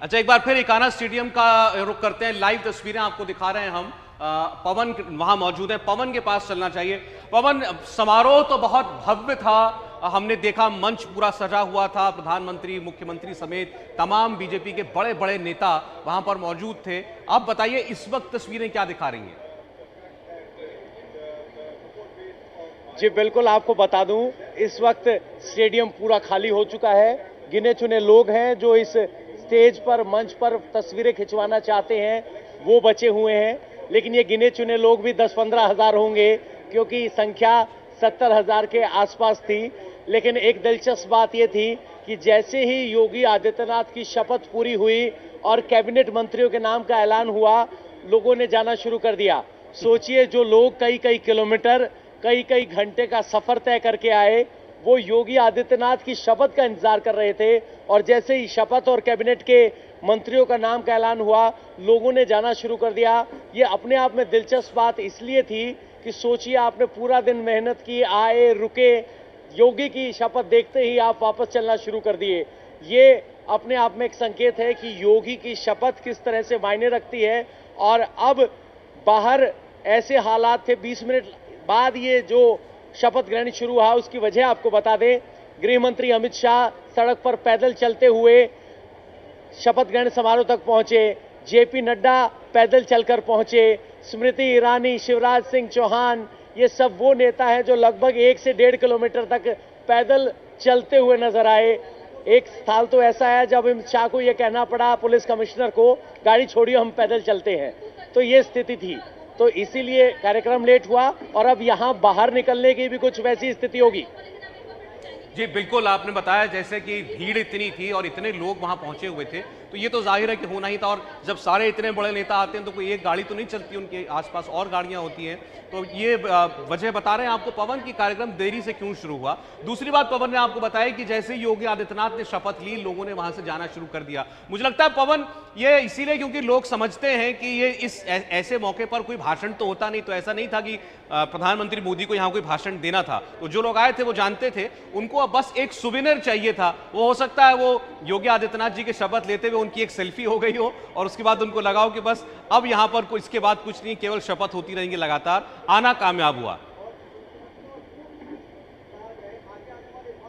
अच्छा, एक बार फिर इकाना स्टेडियम का रुख करते हैं। लाइव तस्वीरें आपको दिखा रहे हैं हम। पवन वहां मौजूद है, पवन के पास चलना चाहिए। पवन, समारोह तो बहुत भव्य था, हमने देखा मंच पूरा सजा हुआ था, प्रधानमंत्री, मुख्यमंत्री समेत तमाम बीजेपी के बड़े बड़े नेता वहां पर मौजूद थे। आप बताइए इस वक्त तस्वीरें क्या दिखा रही हैं? जी बिल्कुल, आपको बता दूं, इस वक्त स्टेडियम पूरा खाली हो चुका है। गिने चुने लोग हैं जो इस स्टेज पर, मंच पर तस्वीरें खिंचवाना चाहते हैं, वो बचे हुए हैं। लेकिन ये गिने चुने लोग भी 10-15 हजार होंगे, क्योंकि संख्या 70 हजार के आसपास थी। लेकिन एक दिलचस्प बात ये थी कि जैसे ही योगी आदित्यनाथ की शपथ पूरी हुई और कैबिनेट मंत्रियों के नाम का ऐलान हुआ, लोगों ने जाना शुरू कर दिया। सोचिए, जो लोग कई कई किलोमीटर, कई कई घंटे का सफर तय करके आए, वो योगी आदित्यनाथ की शपथ का इंतजार कर रहे थे। और जैसे ही शपथ और कैबिनेट के मंत्रियों का नाम का ऐलान हुआ, लोगों ने जाना शुरू कर दिया। ये अपने आप में दिलचस्प बात इसलिए थी कि सोचिए, आपने पूरा दिन मेहनत की, आए, रुके, योगी की शपथ देखते ही आप वापस चलना शुरू कर दिए। ये अपने आप में एक संकेत है कि योगी की शपथ किस तरह से मायने रखती है। और अब बाहर ऐसे हालात थे, 20 मिनट बाद ये जो शपथ ग्रहण शुरू हुआ, उसकी वजह आपको बता दें। गृह मंत्री अमित शाह सड़क पर पैदल चलते हुए शपथ ग्रहण समारोह तक पहुंचे। जेपी नड्डा पैदल चलकर पहुंचे। स्मृति ईरानी, शिवराज सिंह चौहान, ये सब वो नेता हैं जो लगभग 1 से 1.5 किलोमीटर तक पैदल चलते हुए नजर आए। एक साल तो ऐसा है जब अमित शाह को यह कहना पड़ा पुलिस कमिश्नर को, गाड़ी छोड़िए, हम पैदल चलते हैं। तो ये स्थिति थी, तो इसीलिए कार्यक्रम लेट हुआ। और अब यहां बाहर निकलने की भी कुछ वैसी स्थिति होगी। जी बिल्कुल, आपने बताया जैसे कि भीड़ इतनी थी और इतने लोग वहां पहुंचे हुए थे, तो ये तो जाहिर है कि होना ही था। और जब सारे इतने बड़े नेता आते हैं तो कोई एक गाड़ी तो नहीं चलती, उनके आसपास और गाड़ियां होती हैं। तो ये वजह बता रहे हैं आपको पवन की कार्यक्रम देरी से क्यों शुरू हुआ। दूसरी बात पवन ने आपको बताया कि जैसे योगी आदित्यनाथ ने शपथ ली, लोगों ने वहां से जाना शुरू कर दिया। मुझे लगता है पवन, ये इसीलिए क्योंकि लोग समझते हैं कि ये इस ऐसे मौके पर कोई भाषण तो होता नहीं, तो ऐसा नहीं था कि प्रधानमंत्री मोदी को यहाँ कोई भाषण देना था। तो जो लोग आए थे वो जानते थे, उनको अब बस एक सुविनर चाहिए था। वो हो सकता है वो योगी आदित्यनाथ जी के शपथ लेते हुए उनकी एक सेल्फी हो गई हो और उसके बाद उनको लगा हो कि बस अब यहां पर इसके बाद कुछ नहीं, केवल शपथ होती रहेंगी लगातार। आना कामयाब हुआ।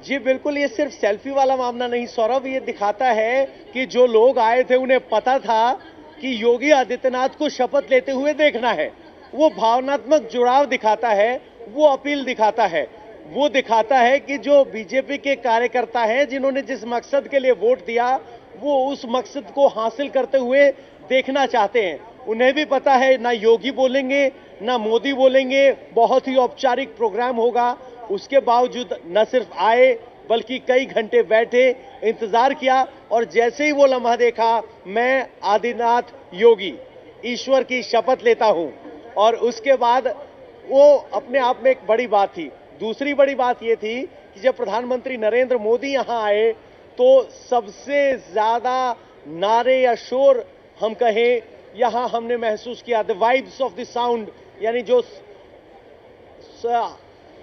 जी बिल्कुल, ये सिर्फ सेल्फी वाला मामला नहीं सौरभ, ये दिखाता है कि जो लोग आए थे उन्हें पता था कि योगी आदित्यनाथ को शपथ लेते हुए देखना है। वो भावनात्मक जुड़ाव दिखाता है, वो अपील दिखाता है, वो दिखाता है कि जो बीजेपी के कार्यकर्ता हैं, जिन्होंने जिस मकसद के लिए वोट दिया, वो उस मकसद को हासिल करते हुए देखना चाहते हैं। उन्हें भी पता है ना योगी बोलेंगे ना मोदी बोलेंगे, बहुत ही औपचारिक प्रोग्राम होगा। उसके बावजूद न सिर्फ आए बल्कि कई घंटे बैठे, इंतजार किया। और जैसे ही वो लम्हा देखा, मैं आदित्यनाथ योगी ईश्वर की शपथ लेता हूं, और उसके बाद वो अपने आप में एक बड़ी बात थी। दूसरी बड़ी बात ये थी कि जब प्रधानमंत्री नरेंद्र मोदी यहां आए तो सबसे ज्यादा नारे या शोर हम कहें, यहां हमने महसूस किया, the vibes of the sound, यानी जो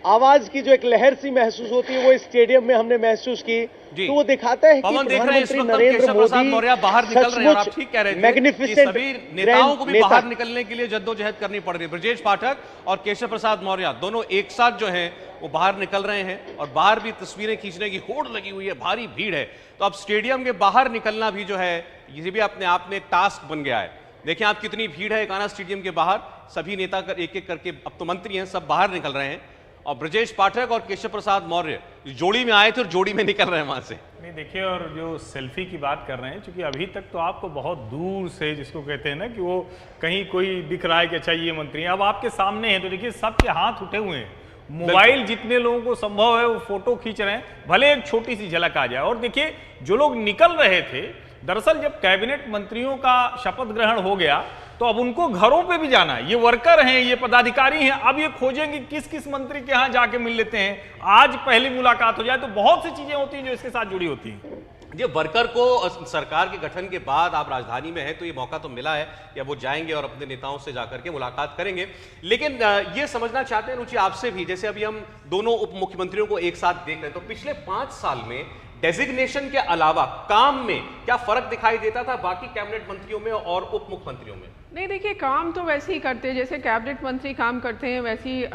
आवाज की जो एक लहर सी महसूस होती है, वो स्टेडियम में हमने महसूस की। तो वो दिखाता है कि प्रधानमंत्री नरेंद्र मोदी बाहर निकल रहे हैं। और आप ठीक कह रहे थे कि सभी नेताओं को भी बाहर निकलने के लिए जद्दोजहद करनी पड़ रही है। ब्रजेश पाठक और केशव प्रसाद मौर्य दोनों एक साथ जो है वो बाहर निकल रहे हैं, और बाहर भी तस्वीरें खींचने की होड़ लगी हुई है, भारी भीड़ है। तो अब स्टेडियम के बाहर निकलना भी जो है, ये भी अपने आप में एक टास्क बन गया है। देखिए आप कितनी भीड़ है इकाना स्टेडियम के बाहर, सभी नेता एक एक करके, अब तो मंत्री हैं, सब बाहर निकल रहे हैं। और ब्रजेश पाठक और केशव प्रसाद मौर्य जोड़ी में आए थे और जोड़ी में निकल रहे हैं वहां से। नहीं देखिए, और जो सेल्फी की बात कर रहे हैं, क्योंकि अभी तक तो आपको बहुत दूर से, जिसको कहते हैं ना कि वो कहीं कोई दिख रहा है कि अच्छा ये मंत्री है, अब आपके सामने है। तो देखिए सबके हाथ उठे हुए हैं, मोबाइल जितने लोगों को संभव है वो फोटो खींच रहे हैं, भले एक छोटी सी झलक आ जाए। और देखिए जो लोग निकल रहे थे, दरअसल जब कैबिनेट मंत्रियों का शपथ ग्रहण हो गया तो अब उनको घरों पे भी जाना है। ये वर्कर हैं, ये पदाधिकारी हैं, अब ये खोजेंगे किस किस मंत्री के यहाँ जाके मिल लेते हैं, आज पहली मुलाकात हो जाए। तो बहुत सी चीजें होती हैं जो इसके साथ जुड़ी होती हैं। ये वर्कर को सरकार के गठन के बाद आप राजधानी में हैं, तो ये मौका तो मिला है कि अब वो जाएंगे और अपने नेताओं से जाकर के मुलाकात करेंगे। लेकिन ये समझना चाहते हैं रुचि आपसे भी, जैसे अभी हम दोनों उप मुख्यमंत्रियों को एक साथ देख रहे हैं, तो पिछले 5 साल में डेजिग्नेशन के अलावा काम में क्या फर्क दिखाई देता था बाकी कैबिनेट मंत्रियों में और उप मुख्यमंत्रियों में? नहीं, देखिए, काम तो वैसे ही करते, जैसे कैबिनेट मंत्री काम करते हैं वैसे ही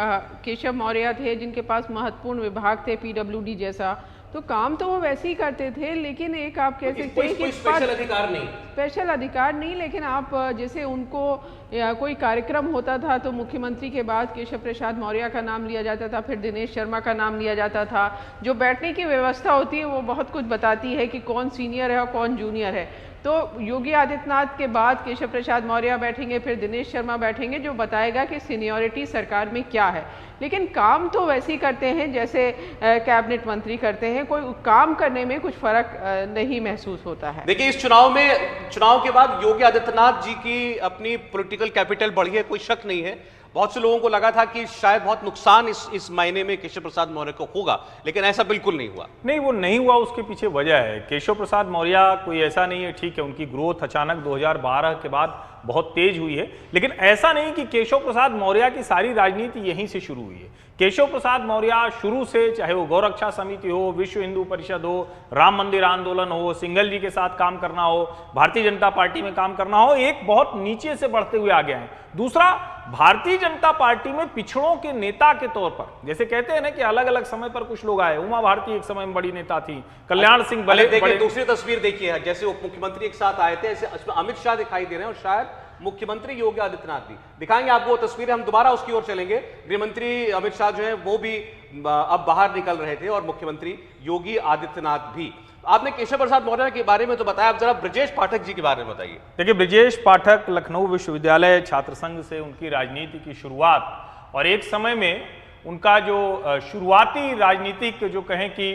केशव मौर्य थे जिनके पास महत्वपूर्ण विभाग थे, पीडब्ल्यूडी जैसा, तो काम तो वो वैसे ही करते थे। लेकिन एक आप कह सकते हैं कि स्पेशल अधिकार नहीं, स्पेशल अधिकार नहीं, लेकिन आप जैसे उनको कोई कार्यक्रम होता था तो मुख्यमंत्री के बाद केशव प्रसाद मौर्य का नाम लिया जाता था, फिर दिनेश शर्मा का नाम लिया जाता था। जो बैठने की व्यवस्था होती है वो बहुत कुछ बताती है कि कौन सीनियर है और कौन जूनियर है। तो योगी आदित्यनाथ के बाद केशव प्रसाद मौर्य बैठेंगे, फिर दिनेश शर्मा बैठेंगे, जो बताएगा कि सीनियरिटी सरकार में क्या है। लेकिन काम तो वैसे ही करते हैं जैसे कैबिनेट मंत्री करते हैं, कोई काम करने में कुछ फर्क नहीं महसूस होता है। देखिए, इस चुनाव के बाद योगी आदित्यनाथ जी की अपनी पॉलिटिकल कैपिटल बढ़ी है, कोई शक नहीं है। बहुत से लोगों को लगा था कि शायद बहुत नुकसान इस महीने में केशव प्रसाद मौर्य को होगा, लेकिन ऐसा बिल्कुल नहीं हुआ। नहीं, वो नहीं हुआ, उसके पीछे वजह है। केशव प्रसाद मौर्य कोई ऐसा नहीं है, ठीक है, उनकी ग्रोथ अचानक 2012 के बाद बहुत तेज हुई है, लेकिन ऐसा नहीं कि केशव प्रसाद मौर्य की सारी राजनीति यहीं से शुरू हुई है। केशव प्रसाद मौर्य शुरू से, चाहे वो गौरक्षा समिति हो, विश्व हिंदू परिषद हो, राम मंदिर आंदोलन हो, सिंघल जी के साथ काम करना हो, भारतीय जनता पार्टी में काम करना हो, एक बहुत नीचे से बढ़ते हुए आ गए हैं। दूसरा, भारतीय जनता पार्टी में पिछड़ों के नेता के तौर पर, जैसे कहते हैं ना कि अलग अलग समय पर कुछ लोग आए, उमा भारती एक समय में बड़ी नेता थी, कल्याण सिंह बड़े। देखिए, दूसरी तस्वीर देखिए, जैसे उप मुख्यमंत्री एक साथ आए थे, ऐसे अमित शाह दिखाई दे रहे हैं और शायद मुख्यमंत्री योगी आदित्यनाथ भी दिखाएंगे आपको वो तस्वीरें। हम दोबारा उसकी ओर चलेंगे। गृहमंत्री अमित शाह जो है वो भी अब बाहर निकल रहे थे और मुख्यमंत्री योगी आदित्यनाथ भी। आपने केशव प्रसाद मौर्य के बारे में तो बताया, अब जरा ब्रजेश पाठक जी के बारे में बताइए। देखिए, ब्रजेश पाठक लखनऊ विश्वविद्यालय छात्र संघ से उनकी राजनीति की शुरुआत, और एक समय में उनका जो शुरुआती राजनीतिक जो कहें कि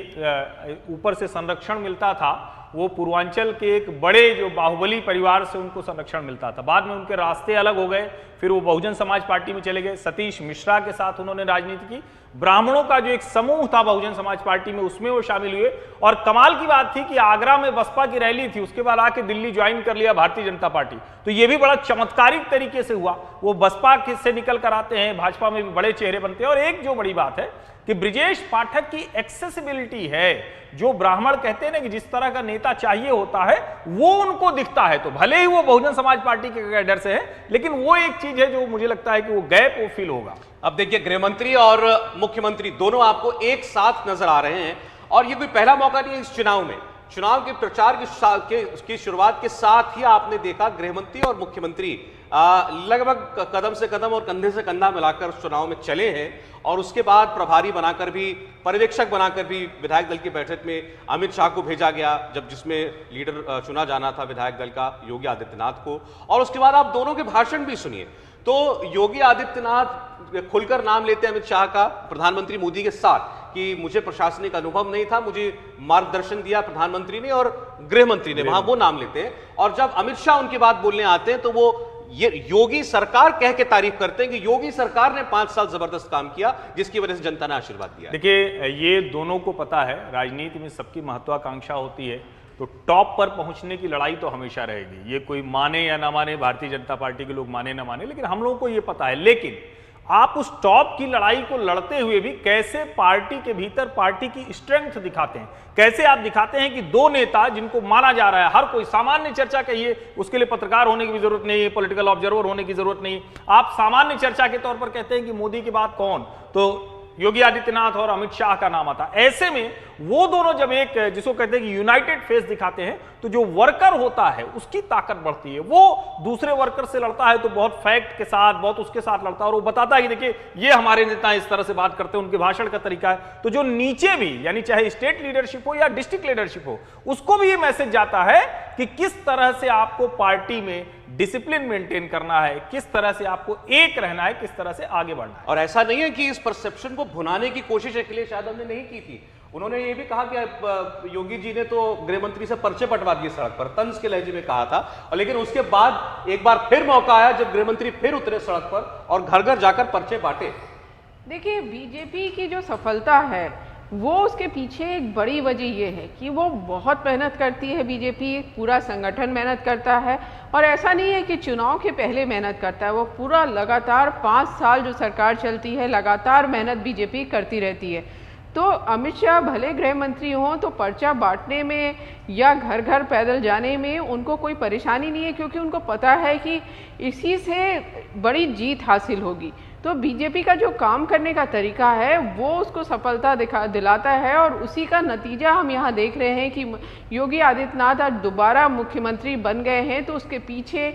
ऊपर से संरक्षण मिलता था, वो पूर्वांचल के एक बड़े जो बाहुबली परिवार से उनको संरक्षण मिलता था। बाद में उनके रास्ते अलग हो गए, फिर वो बहुजन समाज पार्टी में चले गए, सतीश मिश्रा के साथ उन्होंने राजनीति की। ब्राह्मणों का जो एक समूह था बहुजन समाज पार्टी में, उसमें वो शामिल हुए, और कमाल की बात थी कि आगरा में बसपा की रैली थी, उसके बाद आके दिल्ली ज्वाइन कर लिया भारतीय जनता पार्टी। तो ये भी बड़ा चमत्कारिक तरीके से हुआ। वो बसपा से निकल कर आते हैं, भाजपा में भी बड़े चेहरे बनते हैं। और एक जो बड़ी बात है कि ब्रजेश पाठक की एक्सेसिबिलिटी है, जो ब्राह्मण कहते हैं ना कि जिस तरह का नेता चाहिए होता है वो उनको दिखता है। तो भले ही वो बहुजन समाज पार्टी के कैडर से है, लेकिन वो एक चीज है जो मुझे लगता है कि वो गैप वो फील होगा। अब देखिए, गृहमंत्री और मुख्यमंत्री दोनों आपको एक साथ नजर आ रहे हैं, और ये कोई पहला मौका नहीं है इस चुनाव में। चुनाव के प्रचार की शुरुआत के साथ ही आपने देखा गृहमंत्री और मुख्यमंत्री लगभग कदम से कदम और कंधे से कंधा मिलाकर चुनाव में चले हैं, और उसके बाद प्रभारी बनाकर भी, पर्यवेक्षक बनाकर भी विधायक दल की बैठक में अमित शाह को भेजा गया, जब जिसमें लीडर चुना जाना था विधायक दल का योगी आदित्यनाथ को। और उसके बाद आप दोनों के भाषण भी सुनिए। तो योगी आदित्यनाथ खुलकर नाम लेते हैं अमित शाह का प्रधानमंत्री मोदी के साथ कि मुझे प्रशासनिक अनुभव नहीं था, मुझे मार्गदर्शन दिया प्रधानमंत्री ने और गृहमंत्री ने, वहां वो नाम लेते हैं। और जब अमित शाह उनकी बात बोलने आते हैं तो वो ये योगी सरकार कह के तारीफ करते हैं कि योगी सरकार ने 5 साल जबरदस्त काम किया, जिसकी वजह से जनता ने आशीर्वाद दिया। देखिए, ये दोनों को पता है राजनीति में सबकी महत्वाकांक्षा होती है, तो टॉप पर पहुंचने की लड़ाई तो हमेशा रहेगी। ये कोई माने या ना माने, भारतीय जनता पार्टी के लोग माने ना माने, लेकिन हम लोगों को ये पता है। लेकिन आप उस टॉप की लड़ाई को लड़ते हुए भी कैसे पार्टी के भीतर पार्टी की स्ट्रेंथ दिखाते हैं, कैसे आप दिखाते हैं कि दो नेता जिनको माना जा रहा है, हर कोई सामान्य चर्चा कहिए, उसके लिए पत्रकार होने की भी जरूरत नहीं है, पॉलिटिकल ऑब्जर्वर होने की जरूरत नहीं, आप सामान्य चर्चा के तौर पर कहते हैं कि मोदी के बाद कौन, तो योगी आदित्यनाथ और अमित शाह का नाम आता। ऐसे में वो दोनों जब एक जिसको कहते हैं कि यूनाइटेड फेस दिखाते हैं, तो जो वर्कर होता है उसकी ताकत बढ़ती है। वो दूसरे वर्कर से लड़ता है तो बहुत फैक्ट के साथ, बहुत उसके साथ लड़ता है, और वो बताता है कि देखिए ये हमारे नेता इस तरह से बात करते हैं, उनके भाषण का तरीका है। तो जो नीचे भी, यानी चाहे स्टेट लीडरशिप हो या डिस्ट्रिक्ट लीडरशिप हो, उसको भी ये मैसेज जाता है कि किस तरह से आपको पार्टी में डिसिप्लिन मेंटेन करना है, किस तरह से आपको एक रहना है, किस तरह से आगे बढ़ना है। और ऐसा नहीं है कि इस परसेप्शन को भुनाने की कोशिश अखिलेश यादव ने नहीं की थी। उन्होंने ये भी कहा कि योगी जी ने तो गृहमंत्री से पर्चे बंटवा दिए सड़क पर, तंज के लहजे में कहा था। और लेकिन उसके बाद एक बार फिर मौका आया जब गृहमंत्री फिर उतरे सड़क पर और घर घर जाकर पर्चे बांटे। देखिए, बीजेपी की जो सफलता है वो उसके पीछे एक बड़ी वजह ये है कि वो बहुत मेहनत करती है। बीजेपी पूरा संगठन मेहनत करता है, और ऐसा नहीं है कि चुनाव के पहले मेहनत करता है, वो पूरा लगातार 5 साल जो सरकार चलती है लगातार मेहनत बीजेपी करती रहती है। तो अमित शाह भले गृह मंत्री हों तो पर्चा बांटने में या घर घर पैदल जाने में उनको कोई परेशानी नहीं है, क्योंकि उनको पता है कि इसी से बड़ी जीत हासिल होगी। तो बीजेपी का जो काम करने का तरीका है वो उसको सफलता दिलाता है, और उसी का नतीजा हम यहाँ देख रहे हैं कि योगी आदित्यनाथ आज दोबारा मुख्यमंत्री बन गए हैं। तो उसके पीछे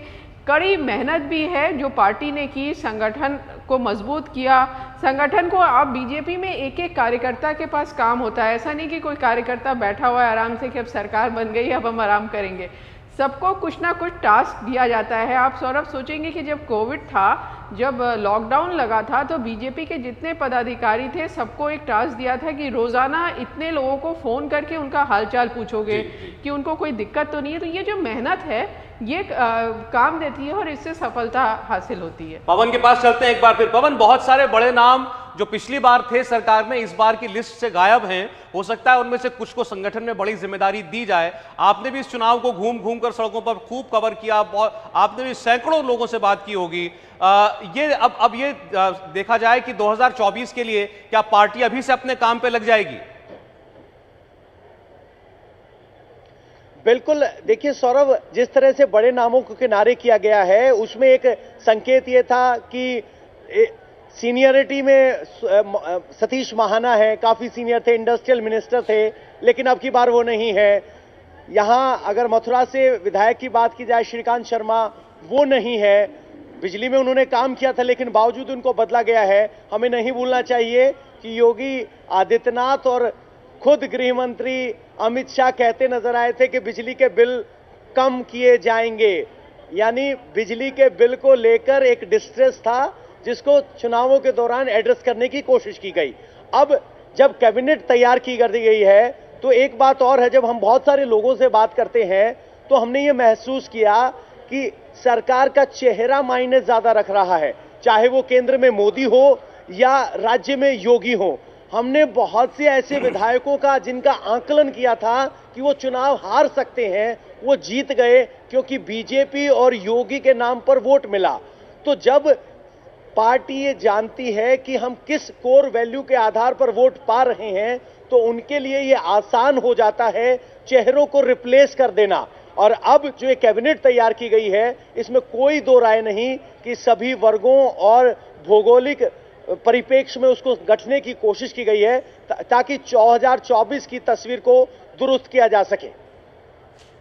कड़ी मेहनत भी है जो पार्टी ने की, संगठन को मजबूत किया। संगठन को अब बीजेपी में एक एक कार्यकर्ता के पास काम होता है, ऐसा नहीं कि कोई कार्यकर्ता बैठा हुआ है आराम से कि अब सरकार बन गई अब हम आराम करेंगे। सबको कुछ ना कुछ टास्क दिया जाता है। आप सौरभ सोचेंगे कि जब कोविड था, जब लॉकडाउन लगा था, तो बीजेपी के जितने पदाधिकारी थे सबको एक टास्क दिया था कि रोज़ाना इतने लोगों को फ़ोन करके उनका हालचाल पूछोगे कि उनको कोई दिक्कत तो नहीं है। तो ये जो मेहनत है ये काम देती है और इससे सफलता हासिल होती है। पवन के पास चलते हैं एक बार फिर। पवन, बहुत सारे बड़े नाम जो पिछली बार थे सरकार में इस बार की लिस्ट से गायब हैं। हो सकता है उनमें से कुछ को संगठन में बड़ी जिम्मेदारी दी जाए। आपने भी इस चुनाव को घूम घूम कर सड़कों पर खूब कवर किया, आपने भी सैकड़ों लोगों से बात की होगी। ये अब ये देखा जाए कि 2024 के लिए क्या पार्टी अभी से अपने काम पे लग जाएगी? बिल्कुल, देखिए सौरभ, जिस तरह से बड़े नामों को किनारे किया गया है उसमें एक संकेत ये था कि सीनियरिटी में सतीश महाना है, काफी सीनियर थे, इंडस्ट्रियल मिनिस्टर थे, लेकिन अब की बार वो नहीं है। यहां अगर मथुरा से विधायक की बात की जाए, श्रीकांत शर्मा, वो नहीं है। बिजली में उन्होंने काम किया था लेकिन बावजूद उनको बदला गया है। हमें नहीं भूलना चाहिए कि योगी आदित्यनाथ और खुद गृह मंत्री अमित शाह कहते नजर आए थे कि बिजली के बिल कम किए जाएंगे, यानी बिजली के बिल को लेकर एक डिस्ट्रेस था जिसको चुनावों के दौरान एड्रेस करने की कोशिश की गई। अब जब कैबिनेट तैयार की कर दी गई है तो एक बात और है, जब हम बहुत सारे लोगों से बात करते हैं तो हमने ये महसूस किया कि सरकार का चेहरा मायने ज्यादा रख रहा है, चाहे वो केंद्र में मोदी हो या राज्य में योगी हो। हमने बहुत से ऐसे विधायकों का जिनका आकलन किया था कि वो चुनाव हार सकते हैं, वो जीत गए क्योंकि बीजेपी और योगी के नाम पर वोट मिला। तो जब पार्टी ये जानती है कि हम किस कोर वैल्यू के आधार पर वोट पा रहे हैं तो उनके लिए ये आसान हो जाता है चेहरों को रिप्लेस कर देना। और अब जो ये कैबिनेट तैयार की गई है इसमें कोई दो राय नहीं कि सभी वर्गों और भौगोलिक परिप्रेक्ष्य में उसको गढ़ने की कोशिश की गई है ताकि 2024 की तस्वीर को दुरुस्त किया जा सके।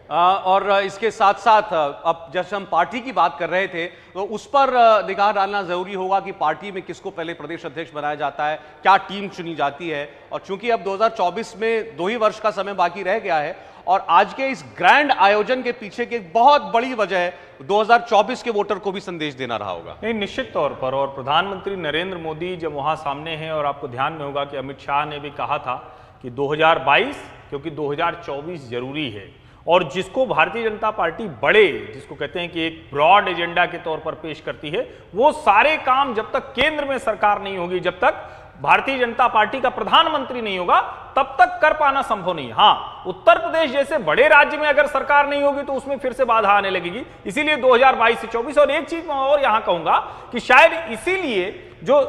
और इसके साथ साथ अब जैसे हम पार्टी की बात कर रहे थे तो उस पर निगाह डालना जरूरी होगा कि पार्टी में किसको पहले प्रदेश अध्यक्ष बनाया जाता है, क्या टीम चुनी जाती है। और चूंकि अब 2024 में 2 ही वर्ष का समय बाकी रह गया है और आज के इस ग्रैंड आयोजन के पीछे की एक बहुत बड़ी वजह है 2024 के वोटर को भी संदेश देना रहा होगा। नहीं, निश्चित तौर पर। और प्रधानमंत्री नरेंद्र मोदी जब वहां सामने हैं, और आपको ध्यान में होगा कि अमित शाह ने भी कहा था कि 2022 क्योंकि 2024 जरूरी है, और जिसको भारतीय जनता पार्टी बड़े, जिसको कहते हैं कि एक ब्रॉड एजेंडा के तौर पर पेश करती है, वो सारे काम जब तक केंद्र में सरकार नहीं होगी, जब तक भारतीय जनता पार्टी का प्रधानमंत्री नहीं होगा, तब तक कर पाना संभव नहीं है। हाँ, उत्तर प्रदेश जैसे बड़े राज्य में अगर सरकार नहीं होगी तो उसमें फिर से बाधा आने लगेगी। इसीलिए 2022 से 24। और एक चीज मैं और यहां कहूंगा कि शायद इसीलिए जो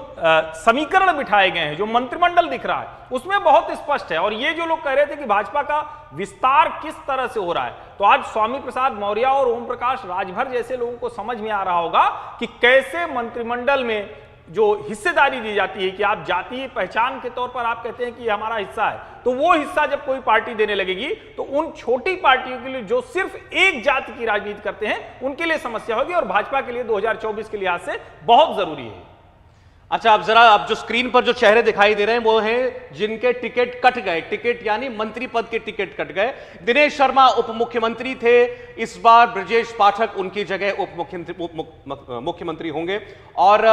समीकरण बिठाए गए हैं, जो मंत्रिमंडल दिख रहा है, उसमें बहुत स्पष्ट है। और ये जो लोग कह रहे थे कि भाजपा का विस्तार किस तरह से हो रहा है, तो आज स्वामी प्रसाद मौर्य और ओम प्रकाश राजभर जैसे लोगों को समझ में आ रहा होगा कि कैसे मंत्रिमंडल में जो हिस्सेदारी दी जाती है कि आप जातीय पहचान के तौर पर आप कहते हैं कि ये हमारा हिस्सा है, तो वो हिस्सा जब कोई पार्टी देने लगेगी तो उन छोटी पार्टियों के लिए जो सिर्फ एक जाति की राजनीति करते हैं उनके लिए समस्या होगी, और भाजपा के लिए 2024 के लिहाज से बहुत जरूरी है। अच्छा, अब जो स्क्रीन पर जो चेहरे दिखाई दे रहे हैं वो हैं जिनके टिकट कट गए, टिकट यानी मंत्री पद के टिकट कट गए। दिनेश शर्मा उप मुख्यमंत्री थे, इस बार ब्रजेश पाठक उनकी जगह उप मुख्यमंत्री होंगे। और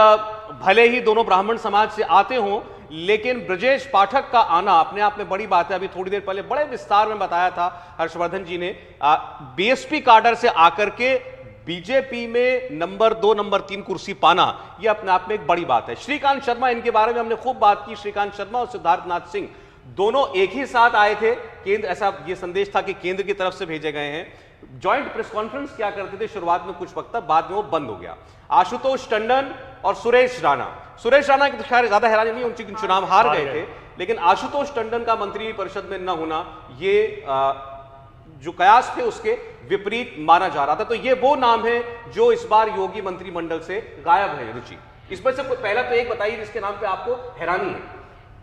भले ही दोनों ब्राह्मण समाज से आते हों, लेकिन ब्रजेश पाठक का आना अपने आप में बड़ी बात है। अभी थोड़ी देर पहले बड़े विस्तार में बताया था हर्षवर्धन जी ने, बीएसपी काडर से आकर के बीजेपी में नंबर 2 नंबर 3 कुर्सी पाना, यह अपने आप में एक बड़ी बात है। श्रीकांत शर्मा, इनके बारे में हमने खूब बात की। श्रीकांत शर्मा और सिद्धार्थनाथ सिंह दोनों एक ही साथ आए थे केंद्र, ऐसा यह संदेश था कि केंद्र की तरफ से भेजे गए हैं। ज्वाइंट प्रेस कॉन्फ्रेंस क्या करते थे शुरुआत में कुछ वक्त तक, बाद में वो बंद हो गया। आशुतोष टंडन और सुरेश राणा की तो खैर ज्यादा हैरानी नहीं, उनकी चुनाव हार गए थे, लेकिन आशुतोष टंडन का मंत्रिपरिषद में न होना ये जो कयास थे उसके विपरीत माना जा रहा था। तो ये वो नाम है जो इस बार योगी मंत्रिमंडल से गायब है। रुचि, इसमें से पहला तो एक बताइए जिसके नाम पे आपको हैरानी है।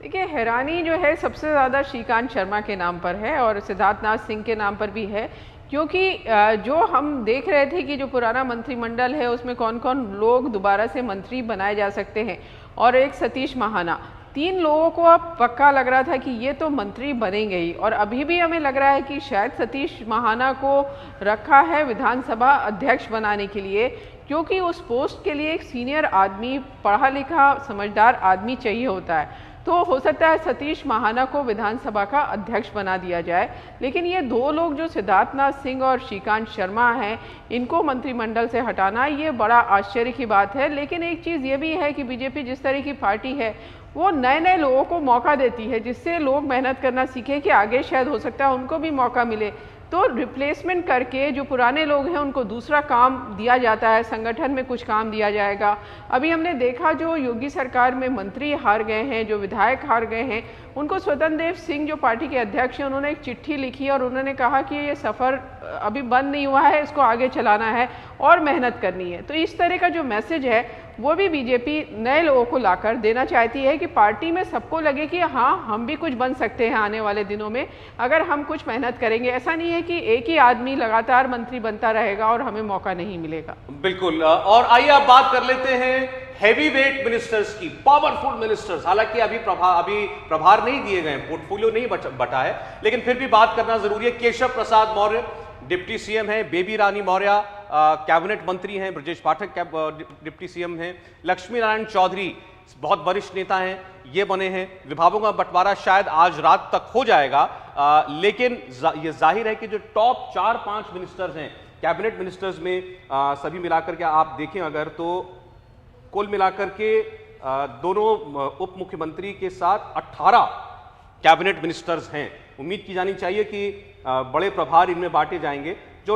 देखिए, हैरानी जो है सबसे ज़्यादा श्रीकांत शर्मा के नाम पर है और सिद्धार्थनाथ सिंह के नाम पर भी है, क्योंकि जो हम देख रहे थे कि जो पुराना मंत्रिमंडल है उसमें कौन कौन लोग दोबारा से मंत्री बनाए जा सकते हैं, और एक सतीश महाना, 3 लोगों को अब पक्का लग रहा था कि ये तो मंत्री बनेंगे ही। और अभी भी हमें लग रहा है कि शायद सतीश महाना को रखा है विधानसभा अध्यक्ष बनाने के लिए, क्योंकि उस पोस्ट के लिए एक सीनियर आदमी, पढ़ा लिखा समझदार आदमी चाहिए होता है। तो हो सकता है सतीश महाना को विधानसभा का अध्यक्ष बना दिया जाए। लेकिन ये 2 लोग जो सिद्धार्थनाथ सिंह और श्रीकांत शर्मा हैं, इनको मंत्रिमंडल से हटाना ये बड़ा आश्चर्य की बात है। लेकिन एक चीज़ ये भी है कि बीजेपी जिस तरह की पार्टी है वो नए नए लोगों को मौका देती है, जिससे लोग मेहनत करना सीखें कि आगे शायद हो सकता है उनको भी मौका मिले। तो रिप्लेसमेंट करके जो पुराने लोग हैं उनको दूसरा काम दिया जाता है, संगठन में कुछ काम दिया जाएगा। अभी हमने देखा जो योगी सरकार में मंत्री हार गए हैं, जो विधायक हार गए हैं, उनको स्वतंत्र देव सिंह जो पार्टी के अध्यक्ष हैं उन्होंने एक चिट्ठी लिखी और उन्होंने कहा कि ये सफ़र अभी बंद नहीं हुआ है, इसको आगे चलाना है और मेहनत करनी है। तो इस तरह का जो मैसेज है वो भी बीजेपी नए लोगों को लाकर देना चाहती है कि पार्टी में सबको लगे कि हाँ, हम भी कुछ बन सकते हैं आने वाले दिनों में अगर हम कुछ मेहनत करेंगे। ऐसा नहीं है कि एक ही आदमी लगातार मंत्री बनता रहेगा और हमें मौका नहीं मिलेगा। बिल्कुल। और आइए आप बात कर लेते हैं हैवी वेट मिनिस्टर्स की, पावरफुल मिनिस्टर्स। हालांकि अभी प्रभार नहीं दिए गए, पोर्टफोलियो नहीं बटा है, लेकिन फिर भी बात करना जरूरी है। केशव प्रसाद मौर्य डिप्टी सीएम हैं, बेबी रानी मौर्य कैबिनेट मंत्री हैं, ब्रजेश पाठक डिप्टी सीएम हैं, लक्ष्मी नारायण चौधरी बहुत वरिष्ठ नेता हैं, ये बने हैं। विभागों का बंटवारा शायद आज रात तक हो जाएगा, लेकिन ये जाहिर है कि जो टॉप 4-5 मिनिस्टर्स हैं कैबिनेट मिनिस्टर्स में, सभी मिलाकर के आप देखें अगर तो कुल मिलाकर के दोनों उप मुख्यमंत्री के साथ 18 कैबिनेट मिनिस्टर्स हैं। उम्मीद की जानी चाहिए कि बड़े प्रभार इनमें बांटे जाएंगे। जो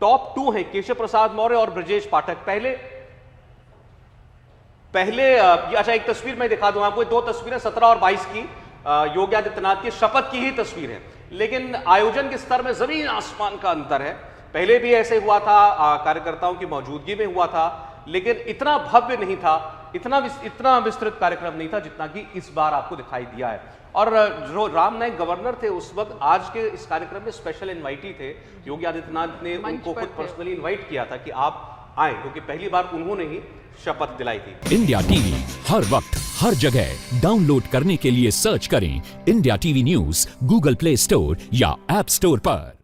टॉप 2 हैं केशव प्रसाद मौर्य और ब्रजेश पाठक। पहले अच्छा, एक तस्वीर मैं दिखा दूं आपको, 2 तस्वीरें 17 और 22 की योगी आदित्यनाथ की शपथ की ही तस्वीर है, लेकिन आयोजन के स्तर में जमीन आसमान का अंतर है। पहले भी ऐसे हुआ था, कार्यकर्ताओं की मौजूदगी में हुआ था, लेकिन इतना भव्य नहीं था, इतना विस्तृत कार्यक्रम नहीं था जितना कि इस बार आपको दिखाई दिया है। और जो राम नाईक गवर्नर थे उस वक्त आज के इस कार्यक्रम में स्पेशल इनवाइटी थे। योगी आदित्यनाथ ने उनको खुद पर्सनली इनवाइट किया था कि आप आए, क्योंकि पहली बार उन्होंने ही शपथ दिलाई थी। इंडिया टीवी हर वक्त हर जगह डाउनलोड करने के लिए सर्च करें India TV news Google play store या ऐप स्टोर पर।